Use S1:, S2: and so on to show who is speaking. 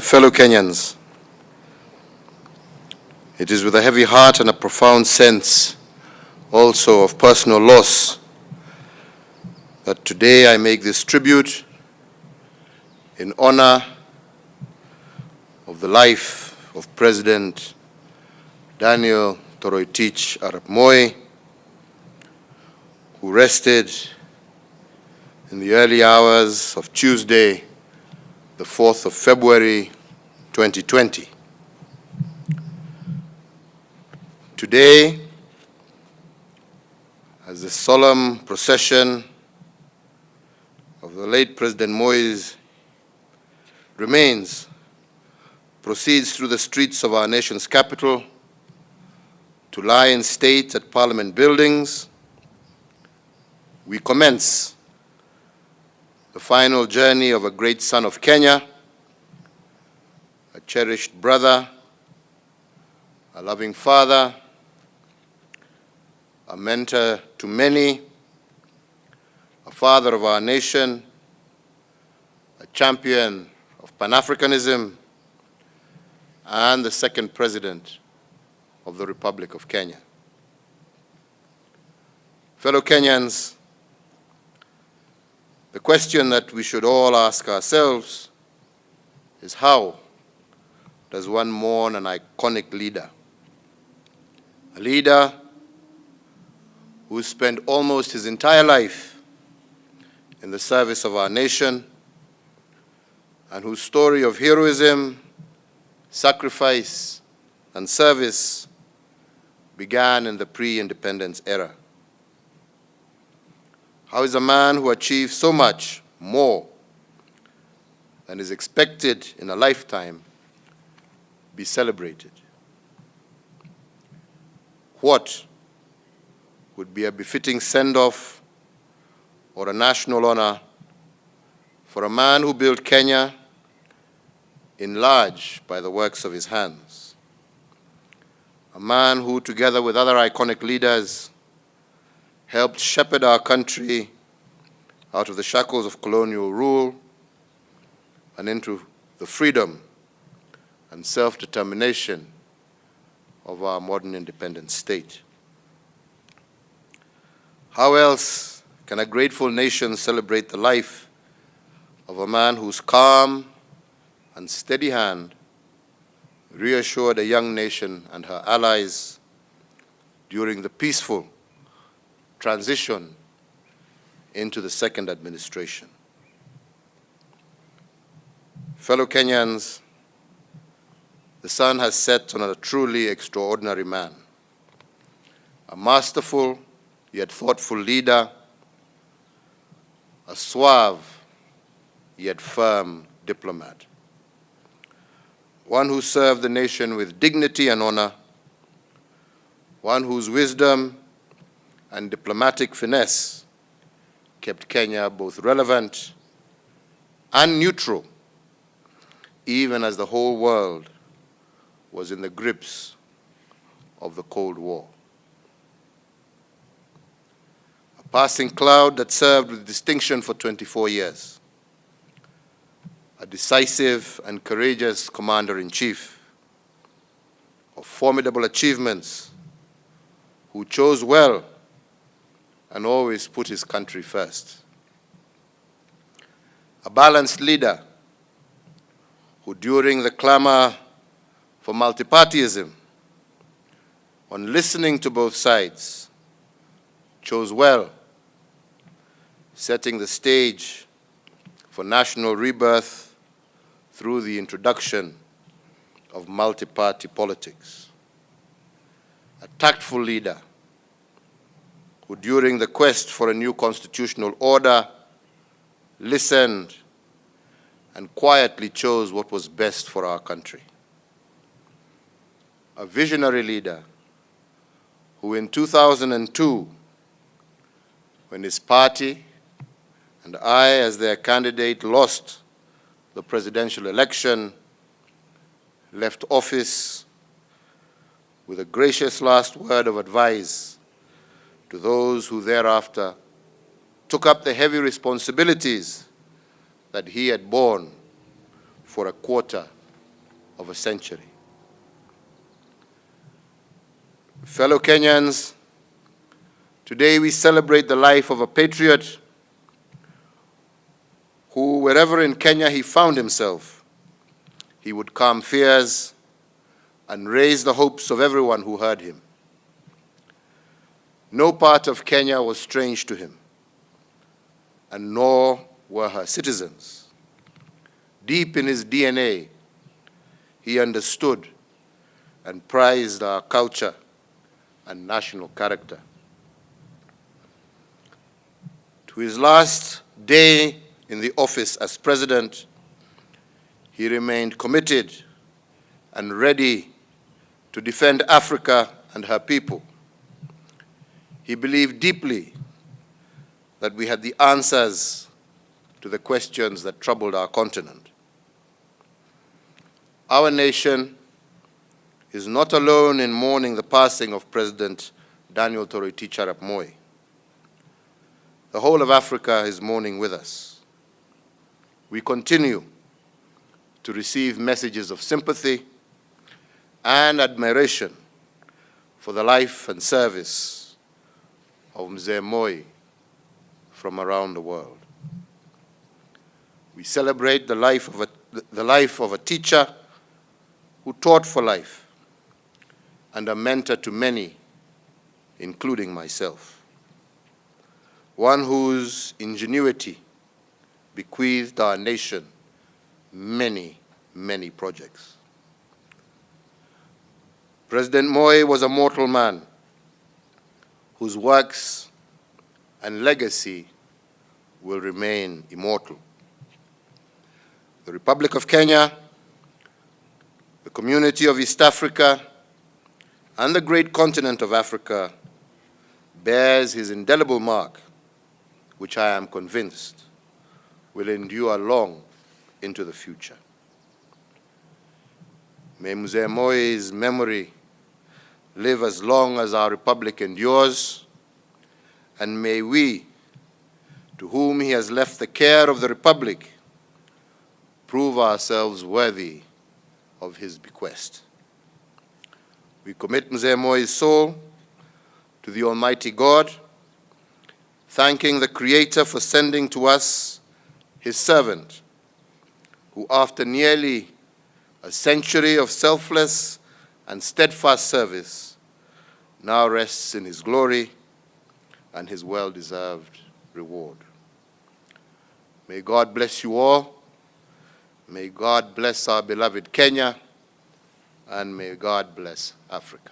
S1: fellow Kenyans, it is with a heavy heart and a profound sense also of personal loss that today I make this tribute in honor of the life of President Daniel Toroitich Arap Moi, who rested in the early hours of Tuesday, the 4th of February, 2020. Today, as the solemn procession of the late President Moi's remains proceeds through the streets of our nation's capital to lie in state at Parliament buildings, we commence the final journey of a great son of Kenya, a cherished brother, a loving father, a mentor to many, a father of our nation, a champion of Pan-Africanism, and the second president of the Republic of Kenya. Fellow Kenyans, the question that we should all ask ourselves is, how does one mourn an iconic leader? A leader who spent almost his entire life in the service of our nation and whose story of heroism, sacrifice, and service began in the pre-independence era. How is a man who achieved so much more than is expected in a lifetime be celebrated? What would be a befitting send-off or a national honor for a man who built Kenya enlarged by the works of his hands? A man who, together with other iconic leaders, helped shepherd our country out of the shackles of colonial rule and into the freedom and self-determination of our modern independent state. How else can a grateful nation celebrate the life of a man whose calm and steady hand reassured a young nation and her allies during the peaceful transition into the second administration? Fellow Kenyans, the sun has set on a truly extraordinary man, a masterful yet thoughtful leader, a suave yet firm diplomat, one who served the nation with dignity and honor, one whose wisdom and diplomatic finesse kept Kenya both relevant and neutral, even as the whole world was in the grips of the Cold War. A passing cloud that served with distinction for 24 years. A decisive and courageous commander-in-chief of formidable achievements, who chose well and always put his country first. A balanced leader who, during the clamor for multipartyism, on listening to both sides, chose well, setting the stage for national rebirth through the introduction of multi-party politics. A tactful leader who, during the quest for a new constitutional order, listened and quietly chose what was best for our country. A visionary leader who in 2002, when his party and I, as their candidate, lost the presidential election, left office with a gracious last word of advice to those who thereafter took up the heavy responsibilities that he had borne for a quarter of a century. Fellow Kenyans, today we celebrate the life of a patriot who, wherever in Kenya he found himself, he would calm fears and raise the hopes of everyone who heard him. No part of Kenya was strange to him, and nor were her citizens. Deep in his DNA, he understood and prized our culture and national character. To his last day in the office as president, he remained committed and ready to defend Africa and her people. He believed deeply that we had the answers to the questions that troubled our continent. Our nation is not alone in mourning the passing of President Daniel Toroitich arap Moi. The whole of Africa is mourning with us. We continue to receive messages of sympathy and admiration for the life and service of Mzee Moi from around the world. We celebrate the life of a teacher who taught for life and a mentor to many, including myself. One whose ingenuity bequeathed our nation many, many projects. President Moi was a mortal man whose works and legacy will remain immortal. The Republic of Kenya, the community of East Africa, and the great continent of Africa bears his indelible mark, which I am convinced will endure long into the future. May Mzee Moi's memory live as long as our republic endures, and may we, to whom he has left the care of the republic, prove ourselves worthy of his bequest. We commit Mzee Moi's soul to the Almighty God, thanking the Creator for sending to us his servant, who after nearly a century of selfless and steadfast service now rests in his glory and his well-deserved reward. May God bless you all. May God bless our beloved Kenya, and may God bless Africa.